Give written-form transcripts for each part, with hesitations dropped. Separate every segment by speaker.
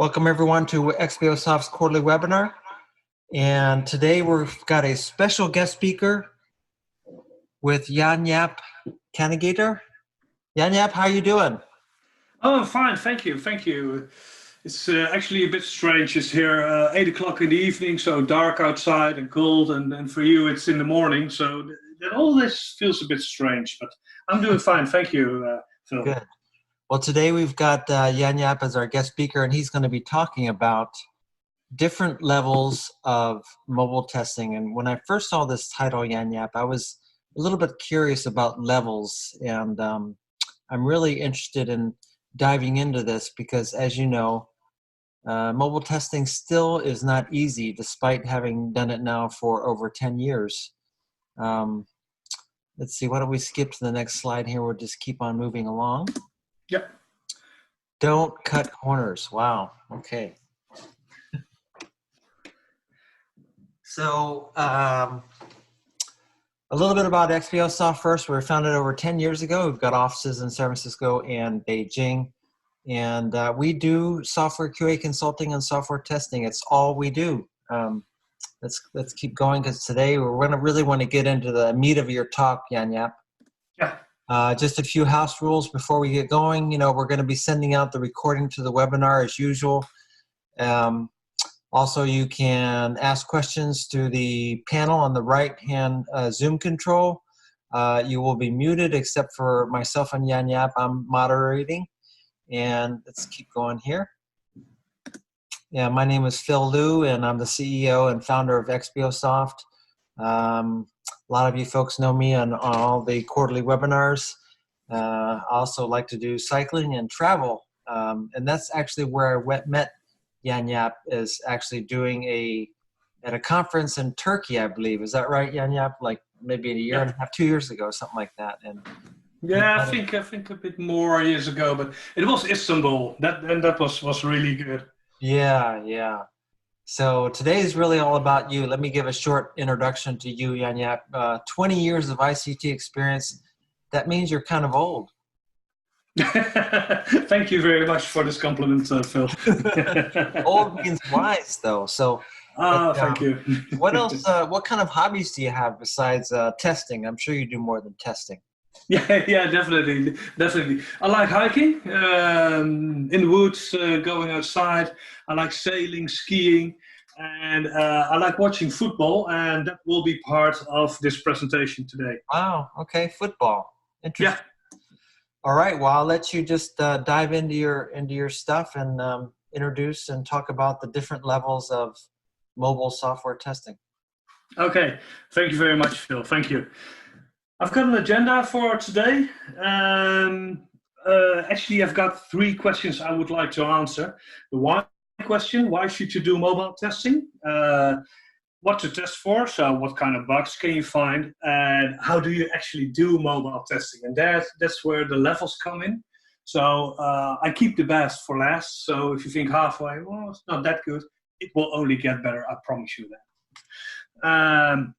Speaker 1: Welcome everyone to XBOSoft's quarterly webinar. And today we've got a special guest speaker with Jan Jaap Cannegieter. Jan Jaap, how are you doing?
Speaker 2: Oh, I'm fine, thank you, thank you. It's actually a bit strange. It's here 8 o'clock in the evening, so dark outside and cold, and for you it's in the morning, so all this feels a bit strange, but I'm doing fine, thank you, Phil.
Speaker 1: Good. Well, today we've got Jan Jaap as our guest speaker, and he's going to be talking about different levels of mobile testing. And when I first saw this title, Jan Jaap, I was a little bit curious about levels, and I'm really interested in diving into this because, as you know, mobile testing still is not easy, despite having done it now for over 10 years. Let's see, why don't we skip to the next slide here? We'll just keep on moving along.
Speaker 2: Yep.
Speaker 1: Don't cut corners. Wow. Okay. So a little bit about XBOSoft first. We were founded over 10 years ago. We've got offices in San Francisco and Beijing. And we do software QA consulting and software testing. It's all we do. Let's keep going because today we're going to really want to get into the meat of your talk, Jan Jaap.
Speaker 2: Yeah.
Speaker 1: Just a few house rules before we get going. You know, we're going to be sending out the recording to the webinar as usual. Also, you can ask questions to the panel on the right-hand Zoom control. You will be muted except for myself and Jan Jaap. I'm moderating. And let's keep going here. Yeah, my name is Phil Liu, and I'm the CEO and founder of XBOSoft. A lot of you folks know me on all the quarterly webinars. I also like to do cycling and travel. And that's actually where I met Jan Jaap, is actually doing at a conference in Turkey, I believe. Is that right, Jan Jaap? Like maybe a year and a half, 2 years ago, something like that. And
Speaker 2: yeah, I think a bit more years ago, but it was Istanbul. That was really good.
Speaker 1: Yeah, yeah. So today is really all about you. Let me give a short introduction to you, Jan Jaap. 20 years of ICT experience. That means you're kind of old.
Speaker 2: Thank you very much for this compliment, Phil.
Speaker 1: Old means wise, though. So,
Speaker 2: thank you.
Speaker 1: What else? What kind of hobbies do you have besides testing? I'm sure you do more than testing.
Speaker 2: Yeah, definitely. I like hiking in the woods, going outside. I like sailing, skiing, and I like watching football, and that will be part of this presentation today.
Speaker 1: Wow. Okay, football. Interesting.
Speaker 2: Yeah.
Speaker 1: All right. Well, I'll let you just dive into your stuff and introduce and talk about the different levels of mobile software testing.
Speaker 2: Okay. Thank you very much, Phil. Thank you. I've got an agenda for today. Actually, I've got 3 questions I would like to answer. The why question, why should you do mobile testing? What to test for, so what kind of bugs can you find? And how do you actually do mobile testing? And that's where the levels come in. So I keep the best for last. So if you think halfway, well, it's not that good, it will only get better, I promise you that.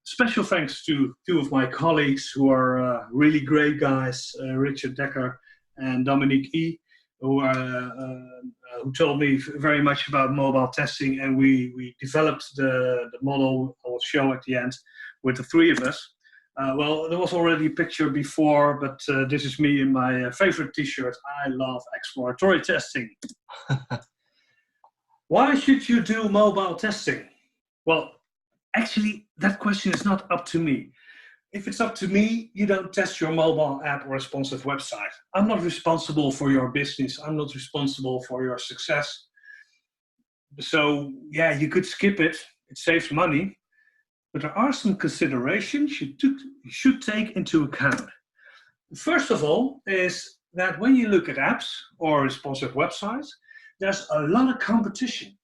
Speaker 2: Special thanks to 2 of my colleagues who are really great guys, Richard Decker and Dominique E, who told me very much about mobile testing, and we developed the model I will show at the end with the 3 of us. Well, there was already a picture before, but this is me in my favorite t-shirt. I love exploratory testing. Why should you do mobile testing? Well, actually, that question is not up to me. If it's up to me, you don't test your mobile app or responsive website. I'm not responsible for your business. I'm not responsible for your success. So, yeah, you could skip it. It saves money. But there are some considerations you should take into account. First of all is that when you look at apps or responsive websites, there's a lot of competition.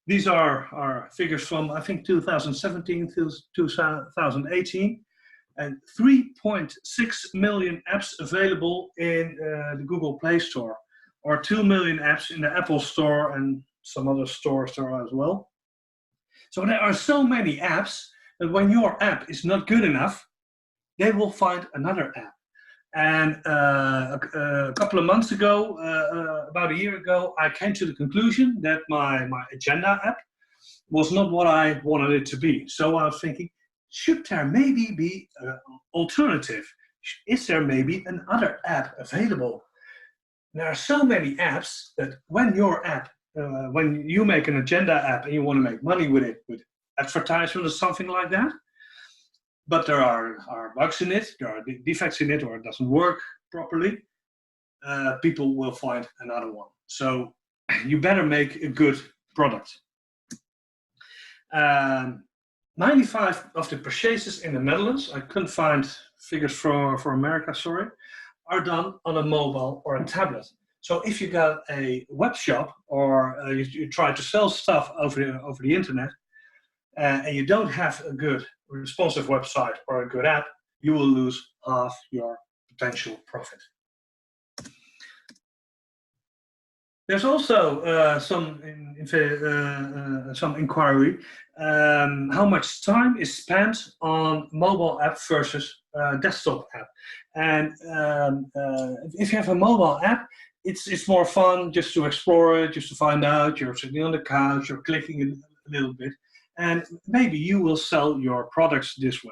Speaker 2: These are figures from, I think, 2017 to 2018, and 3.6 million apps available in the Google Play Store, or 2 million apps in the Apple Store, and some other stores there as well. So there are so many apps that when your app is not good enough, they will find another app. And a couple of months ago, about a year ago, I came to the conclusion that my agenda app was not what I wanted it to be. So I was thinking, should there maybe be an alternative? Is there maybe another app available? There are so many apps that when you make an agenda app and you want to make money with it, with advertisement or something like that, but there are bugs in it, there are defects in it, or it doesn't work properly, people will find another one. So you better make a good product. 95 of the purchases in the Netherlands, I couldn't find figures for America, sorry, are done on a mobile or a tablet. So if you got a web shop or you try to sell stuff over the internet and you don't have a good responsive website or a good app, you will lose half your potential profit. There's also some inquiry how much time is spent on mobile app versus desktop app. And if you have a mobile app, it's more fun just to explore it, just to find out. You're sitting on the couch, you're clicking a little bit, and maybe you will sell your products this way.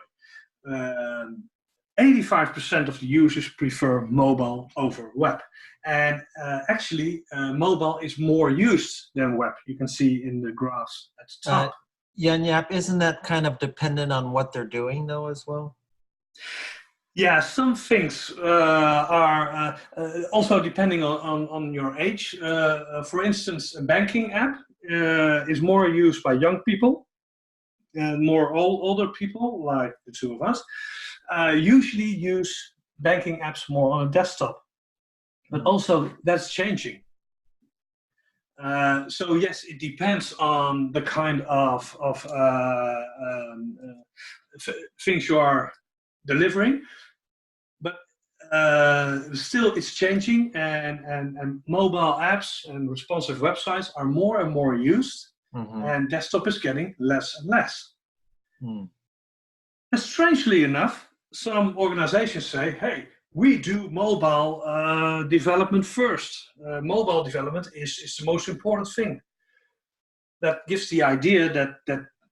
Speaker 2: 85% of the users prefer mobile over web. And actually, mobile is more used than web. You can see in the graphs at the top.
Speaker 1: Jan Jaap, isn't that kind of dependent on what they're doing, though, as well?
Speaker 2: Yeah, some things are also depending on your age. For instance, a banking app is more used by young people and more older people, like the two of us. Usually use banking apps more on a desktop, but also that's changing. So yes, it depends on the kind of things you are delivering, but still it's changing, and mobile apps and responsive websites are more and more used, and desktop is getting less and less. And strangely enough, some organizations say, hey, we do mobile development first. Mobile development is the most important thing. That gives the idea that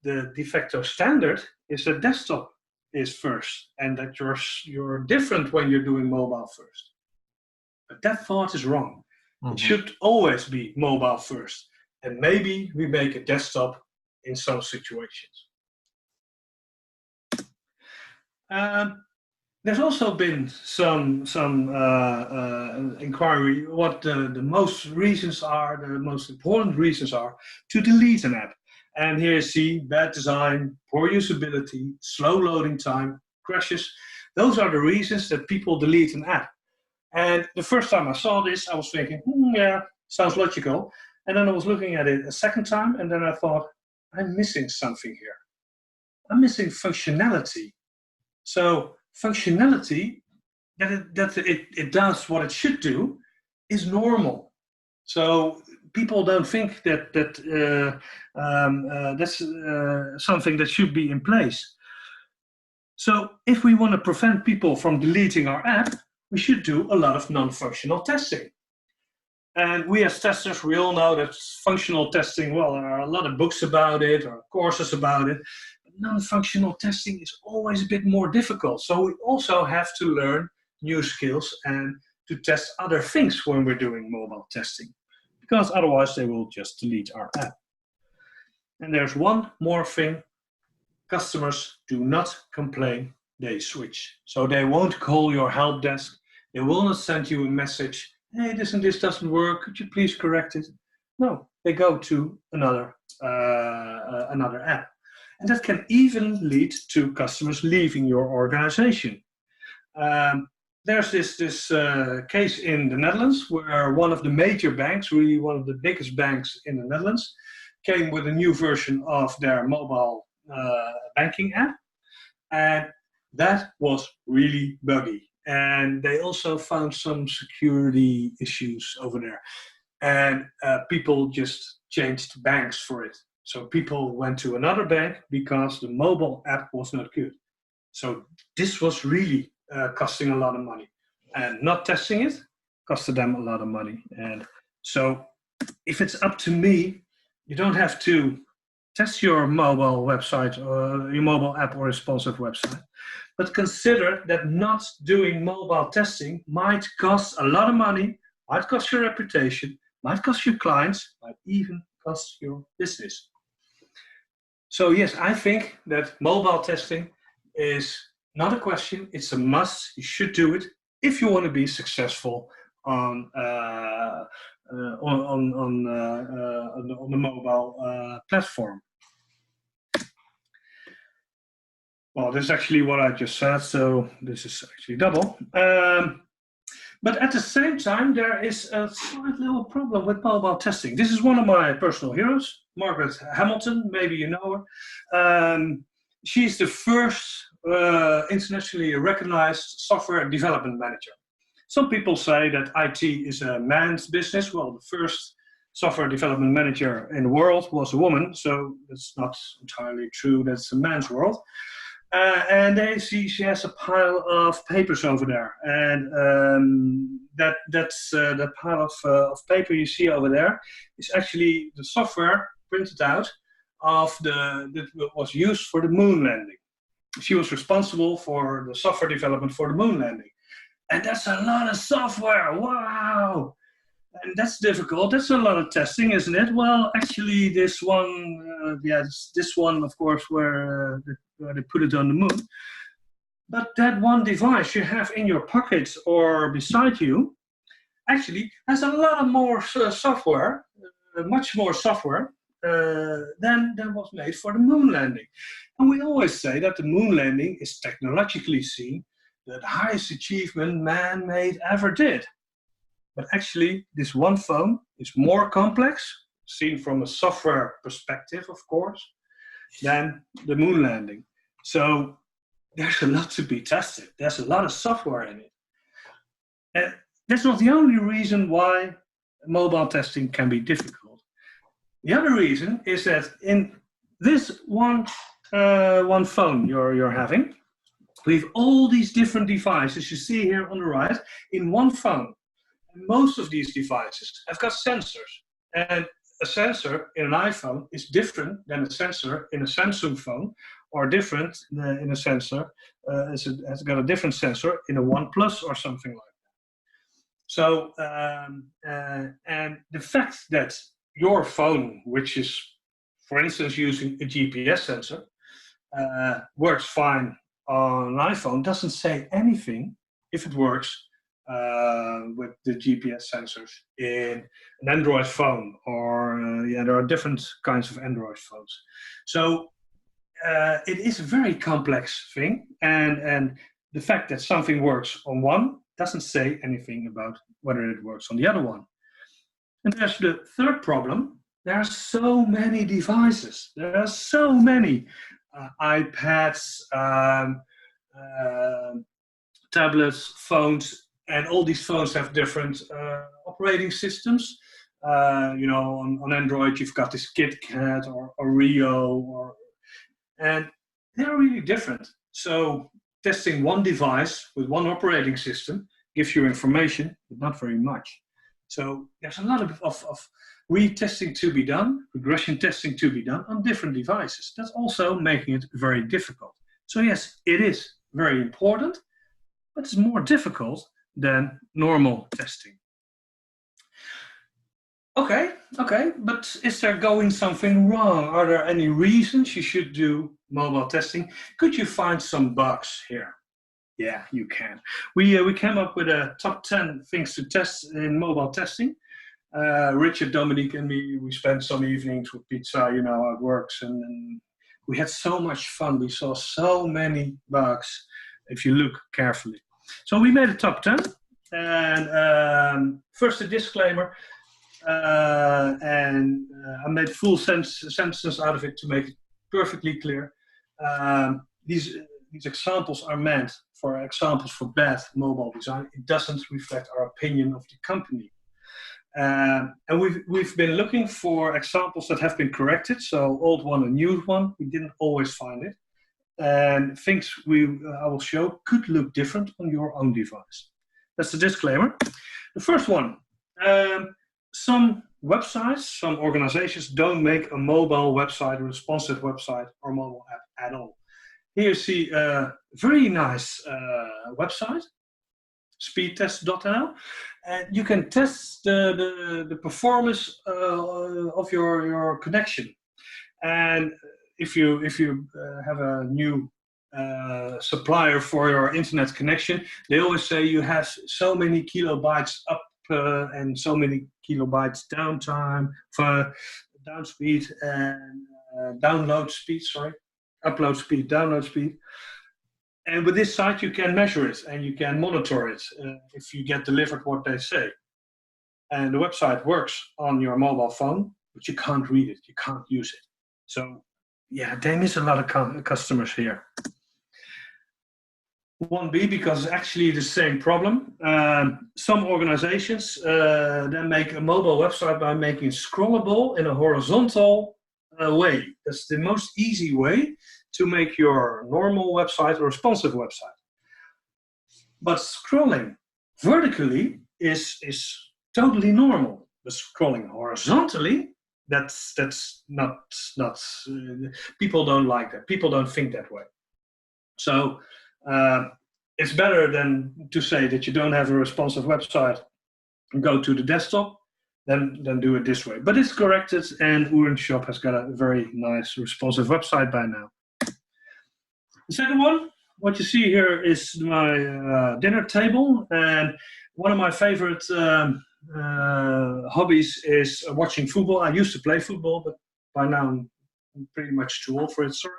Speaker 2: the de facto standard is that desktop is first, and that you're different when you're doing mobile first. But that thought is wrong. It should always be mobile first. And maybe we make a desktop in some situations. There's also been some inquiry what the most reasons are, the most important reasons are to delete an app. And here you see bad design, poor usability, slow loading time, crashes. Those are the reasons that people delete an app. And the first time I saw this, I was thinking, yeah, sounds logical. And then I was looking at it a second time, and then I thought, I'm missing something here. I'm missing functionality. So functionality, that it does what it should do, is normal. So people don't think that that's something that should be in place. So if we want to prevent people from deleting our app, we should do a lot of non-functional testing. And we as testers, we all know that functional testing, well, there are a lot of books about it or courses about it. Non-functional testing is always a bit more difficult. So we also have to learn new skills and to test other things when we're doing mobile testing, because otherwise they will just delete our app. And there's one more thing. Customers do not complain, they switch. So they won't call your help desk. They will not send you a message, hey, this and this doesn't work, could you please correct it? No, they go to another app. And that can even lead to customers leaving your organization. There's this case in the Netherlands where one of the major banks, really one of the biggest banks in the Netherlands, came with a new version of their mobile banking app. And that was really buggy. And they also found some security issues over there. And people just changed banks for it. So people went to another bank because the mobile app was not good. So this was really costing a lot of money. and not testing it costed them a lot of money. And so if it's up to me, you don't have to test your mobile website or your mobile app or responsive website. But consider that not doing mobile testing might cost a lot of money, might cost your reputation, might cost your clients, might even cost your business. So yes, I think that mobile testing is not a question, it's a must. You should do it if you want to be successful on the mobile platform. Well, this is actually what I just said, so this is actually double. But at the same time, there is a slight little problem with mobile testing. This is one of my personal heroes, Margaret Hamilton, maybe you know her. She's the first internationally recognized software development manager. Some people say that IT is a man's business. Well, the first software development manager in the world was a woman, so it's not entirely true that it's a man's world. And they see she has a pile of papers over there, and that's that pile of paper you see over there is actually the software printed out of that was used for the moon landing. She was responsible for the software development for the moon landing, and that's a lot of software. Wow! And that's difficult. That's a lot of testing, isn't it? Well, actually, this one, this one, of course, where they put it on the moon. But that one device you have in your pocket or beside you actually has a lot more software, much more software than was made for the moon landing. And we always say that the moon landing is technologically seen the highest achievement man-made ever did. But actually, this one phone is more complex, seen from a software perspective, of course, than the moon landing. So there's a lot to be tested. There's a lot of software in it. And that's not the only reason why mobile testing can be difficult. The other reason is that in this one phone you're having, we have all these different devices you see here on the right in one phone. Most of these devices have got sensors, and a sensor in an iPhone is different than a sensor in a Samsung phone, or different in a sensor, has got a different sensor in a OnePlus or something like that. So, and the fact that your phone, which is, for instance, using a GPS sensor, works fine on an iPhone, doesn't say anything if it works with the GPS sensors in an Android phone, or there are different kinds of Android phones. So it is a very complex thing, and the fact that something works on one doesn't say anything about whether it works on the other one. And there's the third problem. There are so many devices. There are so many iPads, tablets, phones. And all these phones have different operating systems. On Android, you've got this KitKat or Rio, and they're really different. So testing one device with one operating system gives you information, but not very much. So there's a lot of retesting to be done, regression testing to be done on different devices. That's also making it very difficult. So yes, it is very important, but it's more difficult than normal testing. Okay, but is there going something wrong? Are there any reasons you should do mobile testing? Could you find some bugs here? Yeah, you can. We came up with a top 10 things to test in mobile testing. Richard, Dominique, and me, we spent some evenings with pizza, how it works, and we had so much fun. We saw so many bugs if you look carefully. So we made a top 10, and first a disclaimer, and I made full sentences out of it to make it perfectly clear. These examples are meant for examples for bad mobile design. It doesn't reflect our opinion of the company. And we've been looking for examples that have been corrected, so old one and new one. We didn't always find it. And things I will show could look different on your own device. That's the disclaimer. The first one, some websites, some organizations don't make a mobile website, a responsive website, or mobile app at all. Here you see a very nice website, speedtest.nl, and you can test the performance of your connection. And if you have a new supplier for your internet connection, they always say you have so many kilobytes up and so many kilobytes downtime for down speed and upload speed, download speed. And with this site, you can measure it and you can monitor it if you get delivered what they say. And the website works on your mobile phone, but you can't read it, you can't use it. So, yeah, they miss a lot of customers here. 1B, because it's actually the same problem. Some organizations then make a mobile website by making it scrollable in a horizontal way. That's the most easy way to make your normal website a responsive website. But scrolling vertically is totally normal. But scrolling horizontally, that's not people don't like that. People don't think that way. So it's better than to say that you don't have a responsive website and go to the desktop than do it this way. But it's corrected, and Orange Shop has got a very nice responsive website by now. The second one, what you see here is my dinner table, and one of my favorite hobbies is watching football. I used to play football, but by now I'm pretty much too old for it, sorry.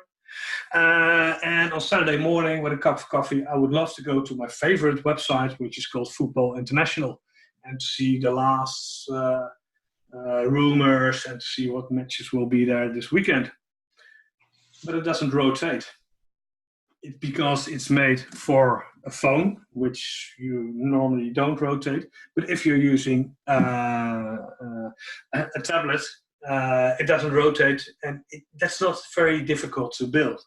Speaker 2: And on Saturday morning with a cup of coffee, I would love to go to my favorite website, which is called Football International, and to see the last rumors and to see what matches will be there this weekend. But it doesn't rotate. Because it's made for a phone, which you normally don't rotate. But if you're using a tablet, it doesn't rotate, and that's not very difficult to build.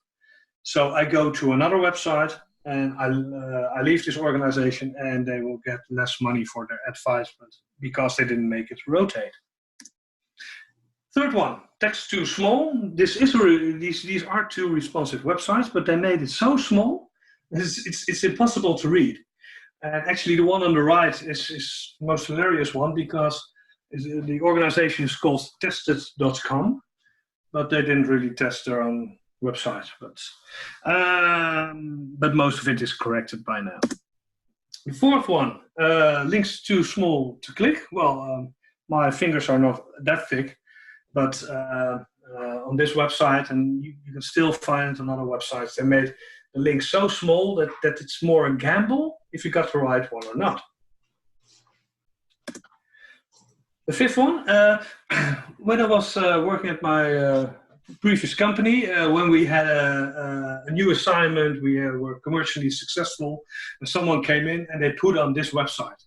Speaker 2: So I go to another website, and I leave this organization, and they will get less money for their advertisement because they didn't make it rotate. Third one, text too small. These are two responsive websites, but they made it so small, it's impossible to read. And actually the one on the right is the most hilarious one, because the organization is called tested.com, but they didn't really test their own website. But most of it is corrected by now. The fourth one, links too small to click. Well, my fingers are not that thick. But on this website, and you can still find it on other websites, they made the link so small that it's more a gamble if you got the right one or not. The fifth one, when I was working at my previous company, when we had a new assignment, we were commercially successful, and someone came in and they put on this website,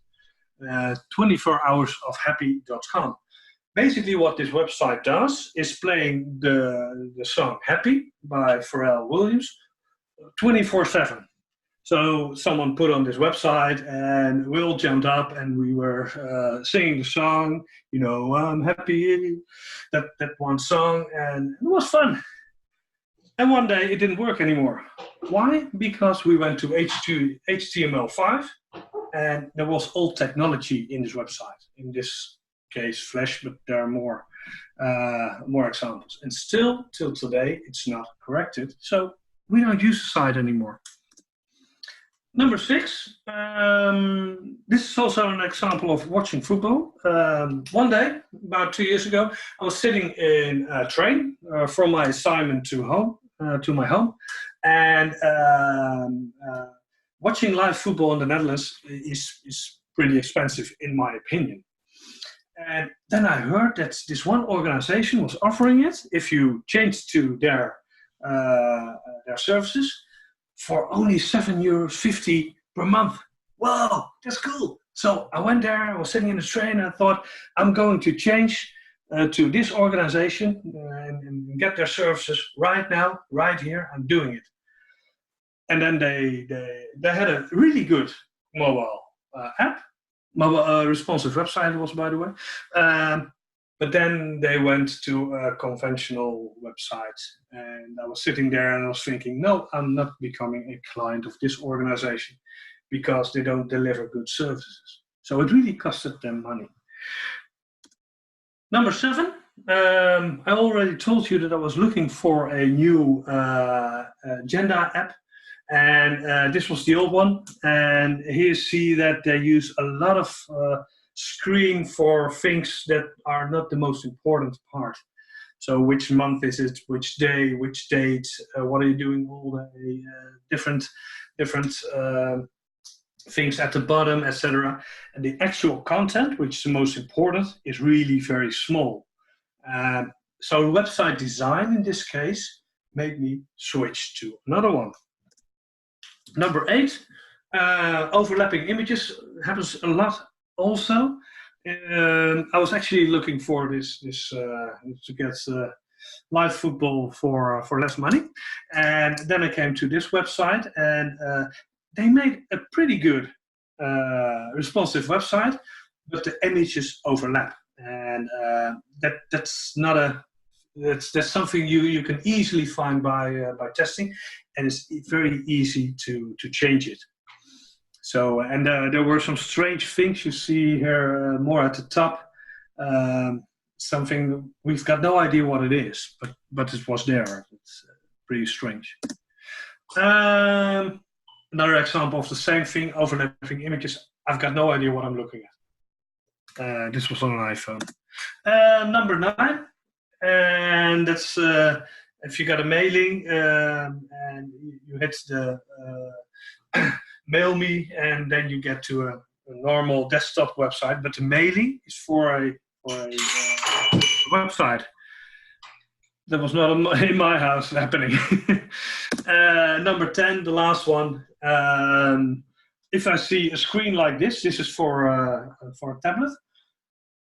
Speaker 2: 24hoursofhappy.com. Basically what this website does is playing the song Happy by Pharrell Williams 24/7. So someone put on this website and we all jumped up and we were singing the song, you know, I'm happy, that one song, and it was fun. And one day it didn't work anymore. Why? Because we went to HTML5 and there was old technology in this website. In this case Flash, but there are more examples, and still till today it's not corrected, so we don't use the site anymore. Number 6, this is also an example of watching football. One day about 2 years ago, I was sitting in a train from my assignment to my home, and watching live football in the Netherlands is pretty expensive in my opinion. And then I heard that this one organization was offering it if you change to their services for only €7.50 per month. Wow, that's cool. So I went there, I was sitting in the train, and I thought, I'm going to change to this organization and get their services right now, right here. I'm doing it. And then they had a really good mobile app. Mobile responsive website was, by the way. But then they went to a conventional website, and I was sitting there and I was thinking, no, I'm not becoming a client of this organization because they don't deliver good services. So it really costed them money. Number 7, I already told you that I was looking for a new agenda app, and this was the old one. And here you see that they use a lot of screen for things that are not the most important part. So which month is it, which day, which date, what are you doing all day, different things at the bottom, etc. And the actual content, which is the most important, is really very small. So website design in this case made me switch to another one. Number 8, overlapping images happens a lot also. I was actually looking for this to get live football for less money, and then I came to this website, and they made a pretty good responsive website, but the images overlap, and that's something you can easily find by testing, and it's very easy to change it. So, and there were some strange things you see here more at the top. Something we've got no idea what it is, but it was there. It's pretty strange. Another example of the same thing, overlapping images. I've got no idea what I'm looking at. This was on an iPhone. Number 9, and that's if you got a mailing and you hit the mail me, and then you get to a normal desktop website, but the mailing is for a website. That was not in my house happening. Number 10, the last one. If I see a screen like this is for a tablet.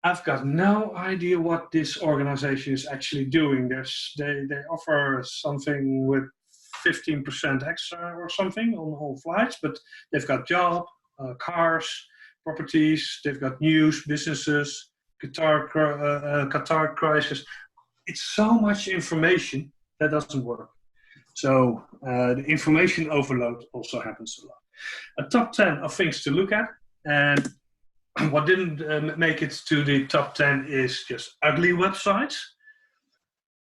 Speaker 2: I've got no idea what this organization is actually doing. They offer something with 15% extra or something on all flights, but they've got job, cars, properties, they've got news, businesses, Qatar crisis. It's so much information that doesn't work. So the information overload also happens a lot. A top 10 of things to look at, and what didn't make it to the top 10 is just ugly websites.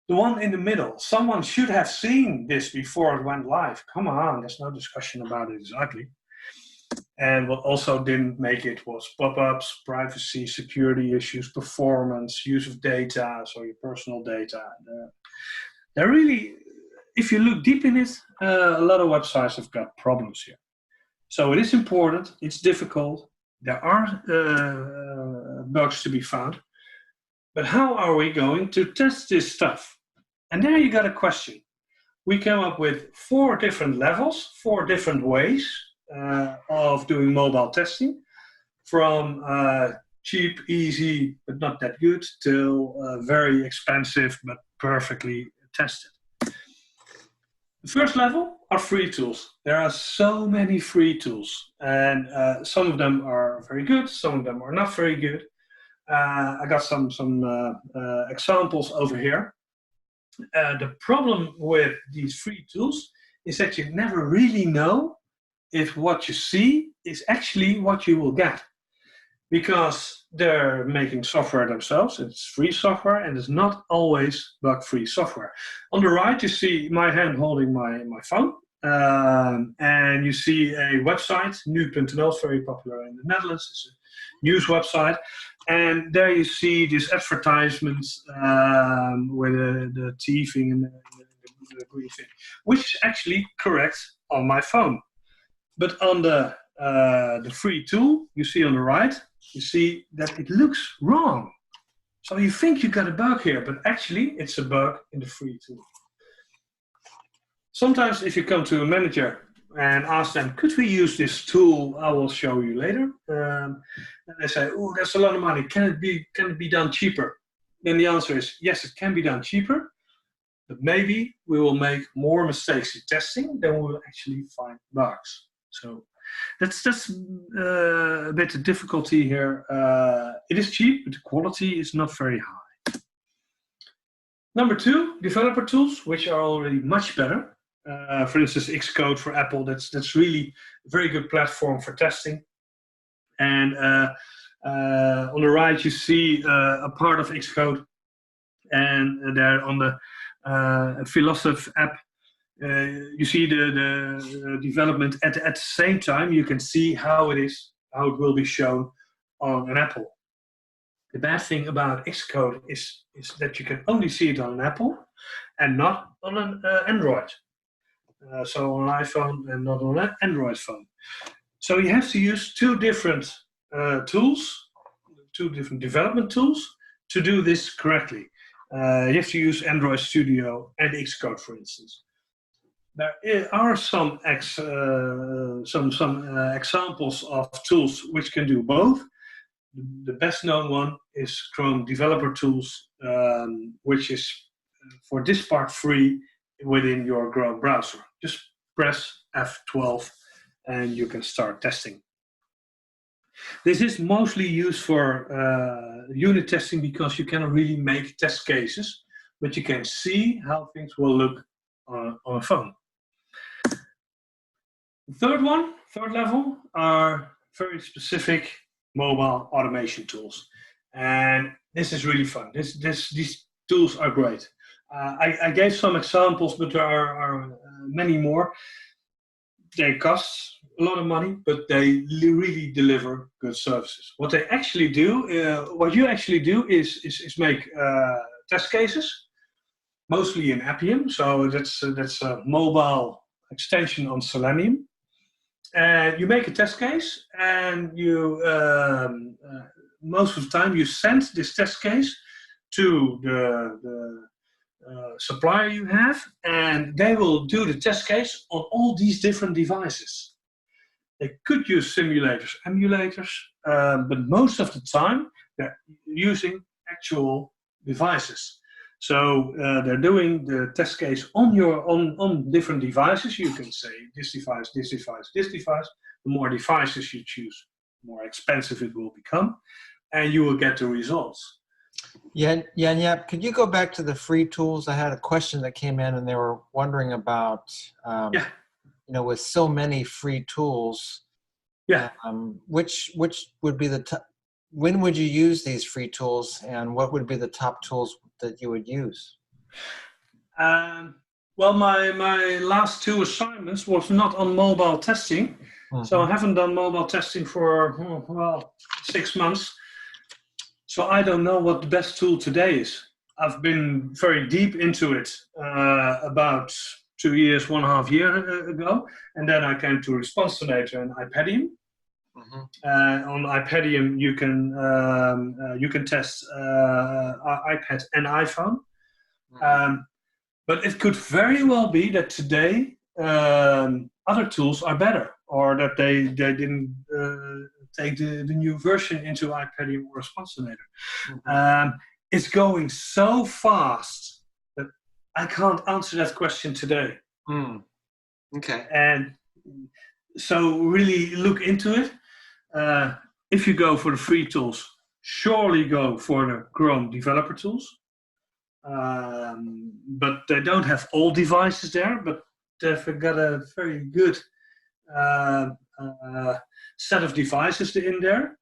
Speaker 2: The one in the middle, someone should have seen this before it went live. Come on, there's no discussion about it, it's ugly. And what also didn't make it was pop-ups, privacy, security issues, performance, use of data, so your personal data. They're really, if you look deep in it, a lot of websites have got problems here. So it is important, it's difficult, there are bugs to be found, but how are we going to test this stuff? And there you got a question. We came up with 4 different levels, 4 different ways of doing mobile testing, from cheap, easy, but not that good, till very expensive, but perfectly tested. The first level are free tools. There are so many free tools, and some of them are very good, some of them are not very good. I got some examples over here. The problem with these free tools is that you never really know if what you see is actually what you will get, because they're making software themselves. It's free software, and it's not always bug-free software. On the right, you see my hand holding my phone, and you see a website, nu.nl, is very popular in the Netherlands. It's a news website, and there you see these advertisements with the T thing and the green thing, which is actually correct on my phone. But on the free tool, you see on the right, you see that it looks wrong. So you think you got a bug here, but actually it's a bug in the free tool. Sometimes if you come to a manager and ask them, could we use this tool? I will show you later. And they say, oh, that's a lot of money. Can it be done cheaper? Then the answer is, yes, it can be done cheaper, but maybe we will make more mistakes in testing than we will actually find bugs. So that's a bit of difficulty here. It is cheap, but the quality is not very high. Number 2, developer tools, which are already much better. For instance, Xcode for Apple. That's really a very good platform for testing. And on the right, you see a part of Xcode, and there on the XBOSoft app, you see the development at the same time. You can see how it will be shown on an Apple. The bad thing about Xcode is that you can only see it on an Apple and not on an Android. So on an iPhone and not on an Android phone. So you have to use 2 different tools, 2 different development tools to do this correctly. You have to use Android Studio and Xcode, for instance. There are some examples of tools which can do both. The best known one is Chrome Developer Tools, which is for this part free within your Chrome browser. Just press F12 and you can start testing. This is mostly used for unit testing because you cannot really make test cases, but you can see how things will look on a phone. The third level, are very specific mobile automation tools. And this is really fun. These tools are great. I gave some examples, but there are many more. They cost a lot of money, but they really deliver good services. What they actually do, what you actually do is make test cases, mostly in Appium. So that's a mobile extension on Selenium. And you make a test case, and you most of the time you send this test case to the supplier you have, and they will do the test case on all these different devices. They could use simulators, emulators, but most of the time they're using actual devices. So they're doing the test case on different devices. You can say this device, this device, this device. The more devices you choose, the more expensive it will become, and you will get the results.
Speaker 1: Jan Jaap, could you go back to the free tools? I had a question that came in, and they were wondering about, with so many free tools, which would be when would you use these free tools, and what would be the top tools that you would use?
Speaker 2: Well, my last 2 assignments was not on mobile testing, so I haven't done mobile testing for 6 months. So I don't know what the best tool today is. I've been very deep into it about 2 years, 1.5 years ago, and then I came to Responsonator and iPadium. On iPadium, you can test iPad and iPhone, but it could very well be that today other tools are better, or that they didn't take the new version into iPadium or Responsonator. It's going so fast that I can't answer that question today.
Speaker 1: Okay.
Speaker 2: And so really look into it. If you go for the free tools, surely go for the Chrome developer tools. But they don't have all devices there, but they've got a very good set of devices in there.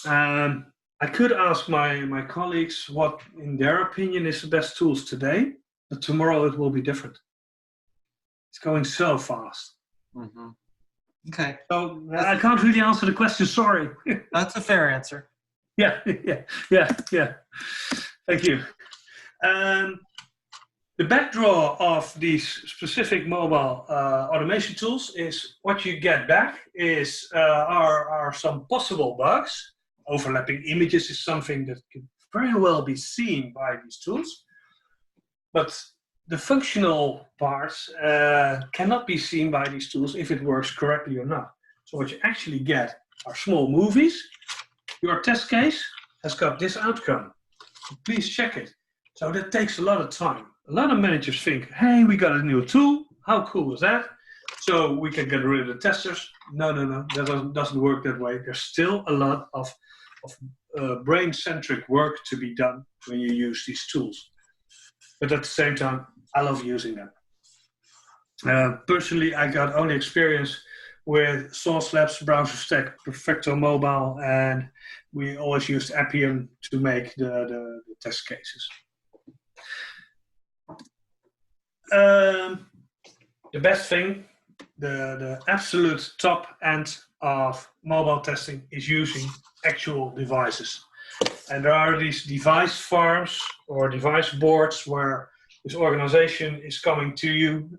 Speaker 2: I could ask my colleagues what, in their opinion, is the best tools today, but tomorrow it will be different. It's going so fast.
Speaker 1: Okay.
Speaker 2: So I can't really answer the question, sorry.
Speaker 1: That's a fair answer.
Speaker 2: Yeah. Thank you. The backdraw of these specific mobile automation tools is what you get back are some possible bugs. Overlapping images is something that can very well be seen by these tools, but the functional parts cannot be seen by these tools if it works correctly or not. So what you actually get are small movies. Your test case has got this outcome. Please check it. So that takes a lot of time. A lot of managers think, hey, we got a new tool. How cool is that? so we can get rid of the testers. No, that doesn't work that way. There's still a lot of brain-centric work to be done when you use these tools. But at the same time, I love using them. Personally, I got only experience with Source Labs, Browser Stack, Perfecto Mobile, and we always used Appium to make the test cases. The best thing, the absolute top end of mobile testing is using actual devices. And there are these device farms or device boards where this organization is coming to you.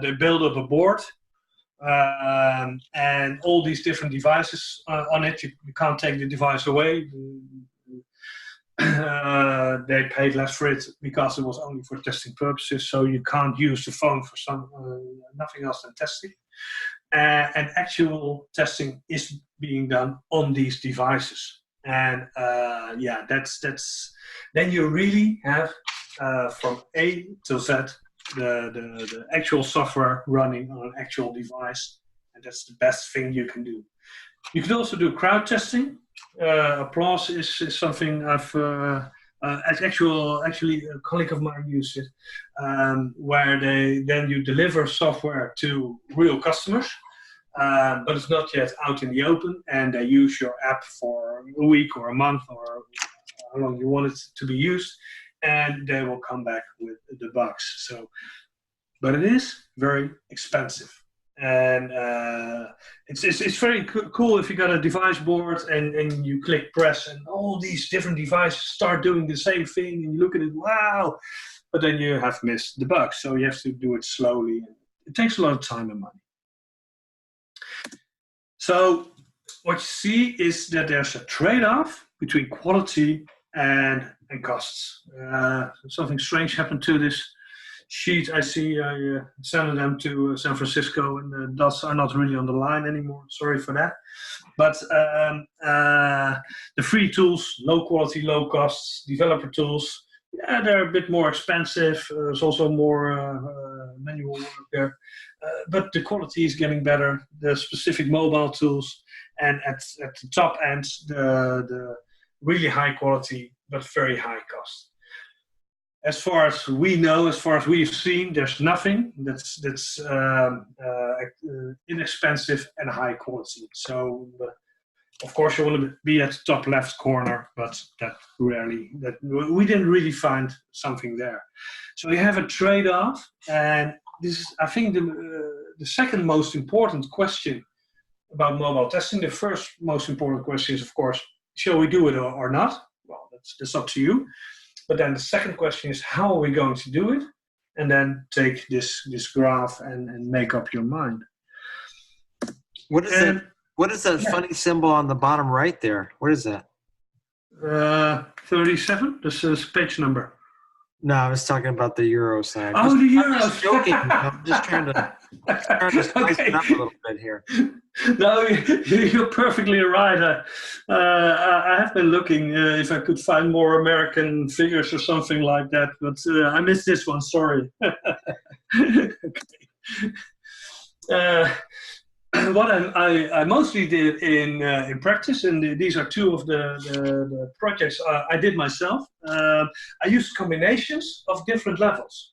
Speaker 2: They build up a board and all these different devices on it. You can't take the device away. They paid less for it because it was only for testing purposes, so you can't use the phone for nothing else than testing. And actual testing is being done on these devices. And yeah, that's then you really have from A to Z the actual software running on an actual device, and that's the best thing you can do. You can also do crowd testing. Applause is something I've actually a colleague of mine used it, where then you deliver software to real customers, but it's not yet out in the open, and they use your app for a week or a month or how long you want it to be used, and they will come back with the bugs. So, but it is very expensive. And it's very cool if you got a device board and you click press and all these different devices start doing the same thing and you look at it, wow, but then you have missed the bug, so you have to do it slowly. It takes a lot of time and money. So what you see is that there's a trade-off between quality and costs. Something strange happened to this sheet. I see I sent them to San Francisco, and the dots are not really on the line anymore. Sorry for that. But the free tools, low quality, low costs, developer tools, yeah, they're a bit more expensive. There's also more manual work there. But the quality is getting better. The specific mobile tools, and at the top end, the really high quality, but very high cost. As far as we know, as far as we've seen, there's nothing that's inexpensive and high quality. So, of course, you want to be at the top left corner, but we didn't really find something there. So you have a trade-off, and this is, I think, the second most important question about mobile testing. The first most important question is, of course, shall we do it or not? Well, that's up to you. But then the second question is, how are we going to do it? And then take this graph and make up your mind.
Speaker 1: What is that funny symbol on the bottom right there? What is that?
Speaker 2: 37? This is page number.
Speaker 1: No, I was talking about the euro side.
Speaker 2: Oh, the euro.
Speaker 1: I'm just joking. I'm just trying to spice it up a little bit here.
Speaker 2: No, you're perfectly right. I have been looking if I could find more American figures or something like that, but I missed this one. Sorry. What I mostly did in practice, and these are two of the projects I did myself. I used combinations of different levels.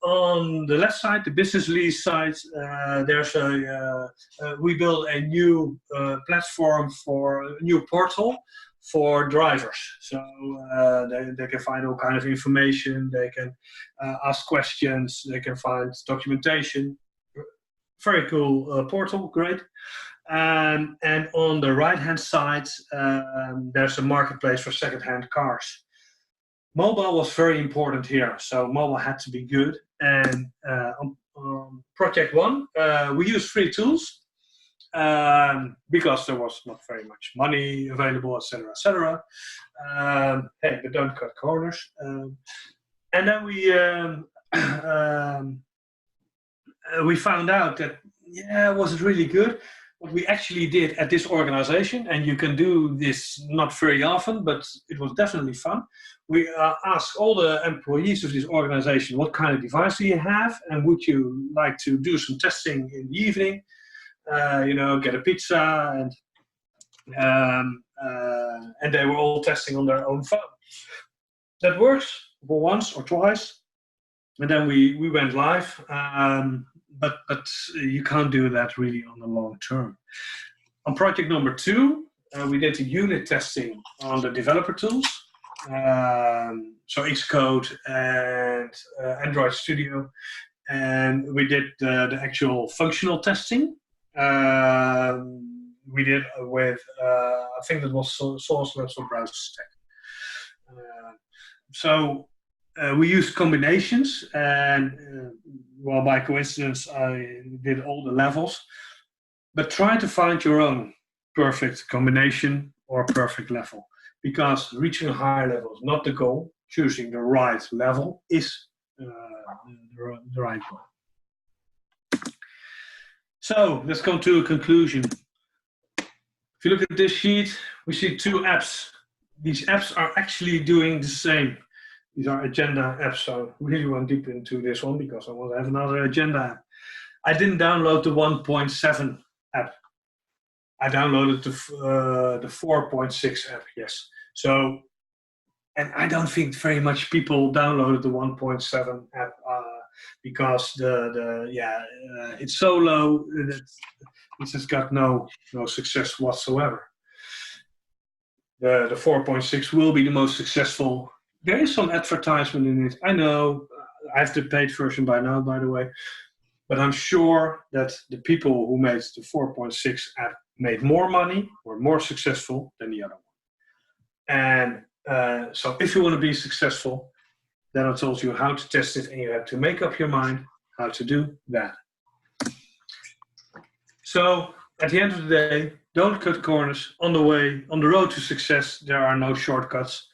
Speaker 2: On the left side, the business lease side, there's we built a new platform for a new portal for drivers. So they can find all kinds of information, they can ask questions, they can find documentation. Very cool portal, great. And on the right-hand side, there's a marketplace for second-hand cars. Mobile was very important here, so mobile had to be good. And on project one, we used free tools because there was not very much money available, etc., etc. Hey, but don't cut corners. And then we found out that, yeah, was it really good? what we actually did at this organization, and you can do this not very often, but it was definitely fun. We asked all the employees of this organization, what kind of device do you have, and would you like to do some testing in the evening? Get a pizza, and they were all testing on their own phone. That works for once or twice, and then we went live. But you can't do that really on the long term. On project number 2, we did the unit testing on the developer tools, so Xcode and Android Studio, and we did the actual functional testing. We did with I think that was Source Labs or Browser Stack. We used combinations, and by coincidence, I did all the levels. But try to find your own perfect combination or perfect level, because reaching a higher level is not the goal. Choosing the right level is the right goal. So let's come to a conclusion. If you look at this sheet, we see 2 apps. These apps are actually doing the same. These are agenda apps, so I really went deep into this one because I want to have another agenda app. I didn't download the 1.7 app. I downloaded the 4.6 app, yes. So, and I don't think very much people downloaded the 1.7 app because it's so low that it has got no success whatsoever. The 4.6 will be the most successful. There is some advertisement in it. I know. I have the paid version by now, by the way. But I'm sure that the people who made the 4.6 app made more money or more successful than the other one. And so if you want to be successful, then I told you how to test it, and you have to make up your mind how to do that. So at the end of the day, don't cut corners. On the road to success, there are no shortcuts.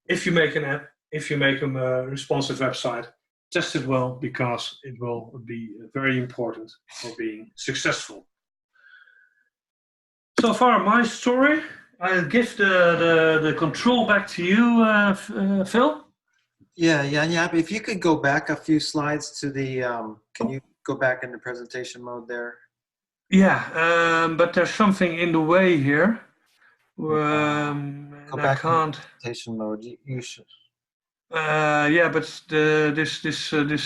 Speaker 2: If you make an app, if you make a responsive website, test it well, because it will be very important for being successful. So far, my story. I'll give the control back to you, Phil.
Speaker 1: Yeah, Jan Jaap, if you could go back a few slides to the, can you go back into presentation mode there?
Speaker 2: Yeah, but there's something in the way here.
Speaker 1: Go back to presentation mode. You should.
Speaker 2: Yeah, but this.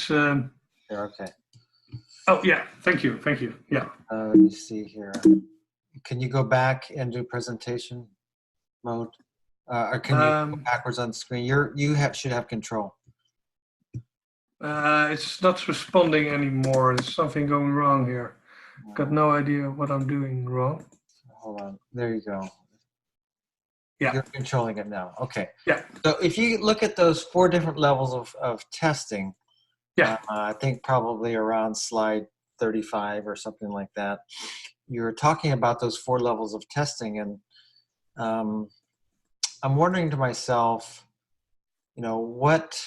Speaker 1: Yeah, okay.
Speaker 2: Oh yeah, thank you. Yeah.
Speaker 1: Let me see here. Can you go back and do presentation mode, or can you go backwards on the screen? You should have control.
Speaker 2: It's not responding anymore. There's something going wrong here. Got no idea what I'm doing wrong.
Speaker 1: Hold on. There you go.
Speaker 2: Yeah.
Speaker 1: You're controlling it now. Okay.
Speaker 2: Yeah.
Speaker 1: So if you look at those 4 different levels of testing,
Speaker 2: yeah,
Speaker 1: I think probably around slide 35 or something like that, you're talking about those 4 levels of testing, and I'm wondering to myself, what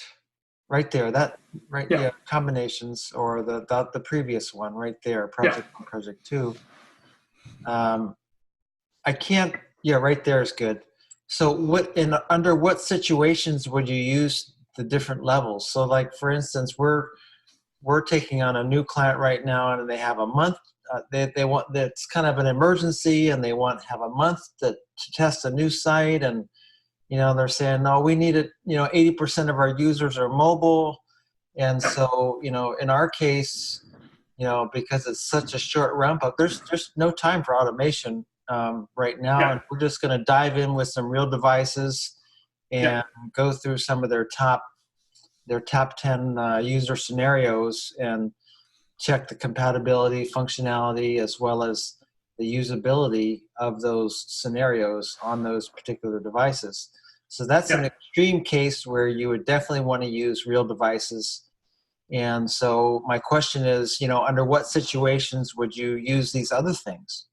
Speaker 1: right there, that right, yeah, combinations, or the previous one right there, project 1, project 2. I can't. Yeah, right there is good. So under what situations would you use the different levels? So like, for instance, we're taking on a new client right now, and they have a month. They want, that's kind of an emergency, and they have a month to test a new site, and they're saying, no, we need it. 80% of our users are mobile, and so in our case, because it's such a short ramp up, there's no time for automation right now, and we're just going to dive in with some real devices and go through some of their top 10 user scenarios and check the compatibility, functionality, as well as the usability of those scenarios on those particular devices. So that's an extreme case where you would definitely want to use real devices. And so my question is, under what situations would you use these other things?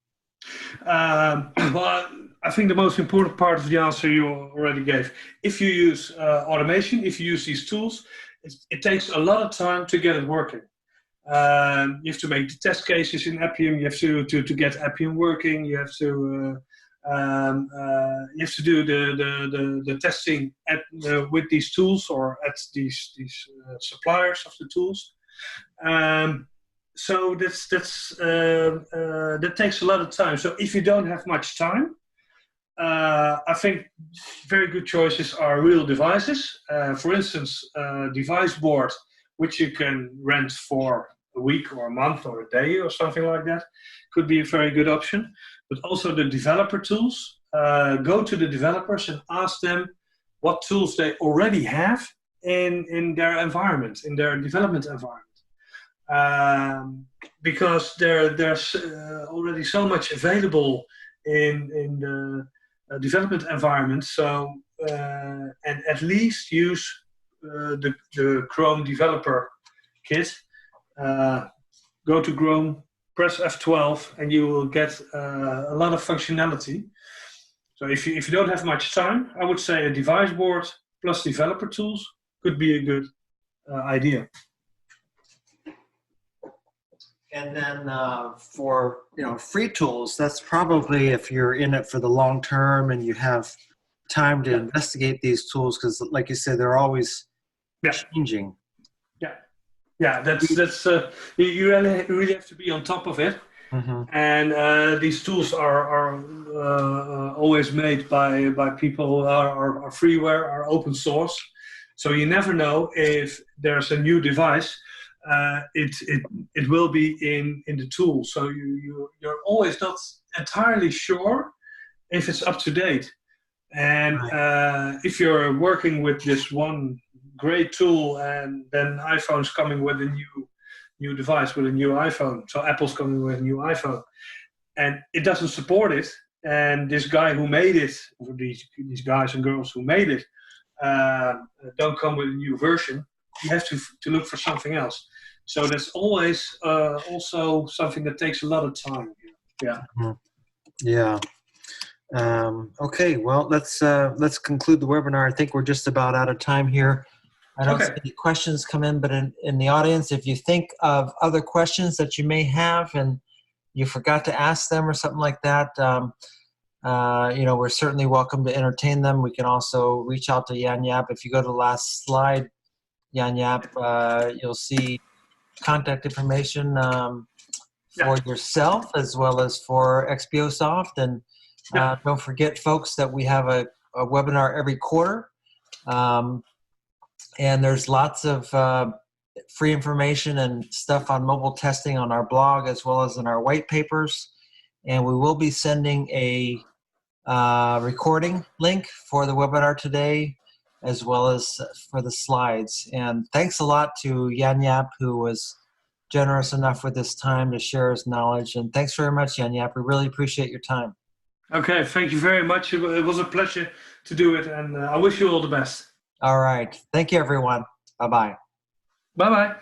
Speaker 2: Well, I think the most important part of the answer you already gave. If you use automation, if you use these tools, it takes a lot of time to get it working. You have to make the test cases in Appium. You have to get Appium working. You have to do the testing with these tools or at these suppliers of the tools. So that takes a lot of time. So if you don't have much time, I think very good choices are real devices. For instance, device board, which you can rent for a week or a month or a day or something like that, could be a very good option. But also the developer tools. Go to the developers and ask them what tools they already have in their environment, in their development environment. Because there's already so much available in the development environment. So and at least use the Chrome developer kit. Go to Chrome, press F12, and you will get a lot of functionality. So if you don't have much time, I would say a device board plus developer tools could be a good idea.
Speaker 1: And then for free tools, that's probably if you're in it for the long term and you have time to investigate these tools, because like you said, they're always changing.
Speaker 2: Yeah, that's you really have to be on top of it. Mm-hmm. And these tools are always made by people who are freeware, are open source. So you never know if there's a new device. It will be in the tool. So you're always not entirely sure if it's up to date. And if you're working with this one great tool, and then iPhone's coming with a new device, with a new iPhone. So Apple's coming with a new iPhone, and it doesn't support it. And this guy who made it, or these guys and girls who made it, don't come with a new version. You have to look for something else. So that's always also something that takes a lot of time. Yeah.
Speaker 1: Yeah. Okay. Well, let's conclude the webinar. I think we're just about out of time here. I don't see any questions come in, but in the audience, if you think of other questions that you may have and you forgot to ask them or something like that, we're certainly welcome to entertain them. We can also reach out to Jan Jaap. If you go to the last slide, Jan Jaap, you'll see contact information for yourself as well as for XBOSoft. And don't forget, folks, that we have a webinar every quarter. And there's lots of free information and stuff on mobile testing on our blog as well as in our white papers. And we will be sending a recording link for the webinar today as well as for the slides. And thanks a lot to Jan Jaap, who was generous enough with his time to share his knowledge. And thanks very much, Jan Jaap. We really appreciate your time.
Speaker 2: Okay, thank you very much. It was a pleasure to do it, and I wish you all the best.
Speaker 1: All right. Thank you, everyone. Bye-bye.
Speaker 2: Bye-bye.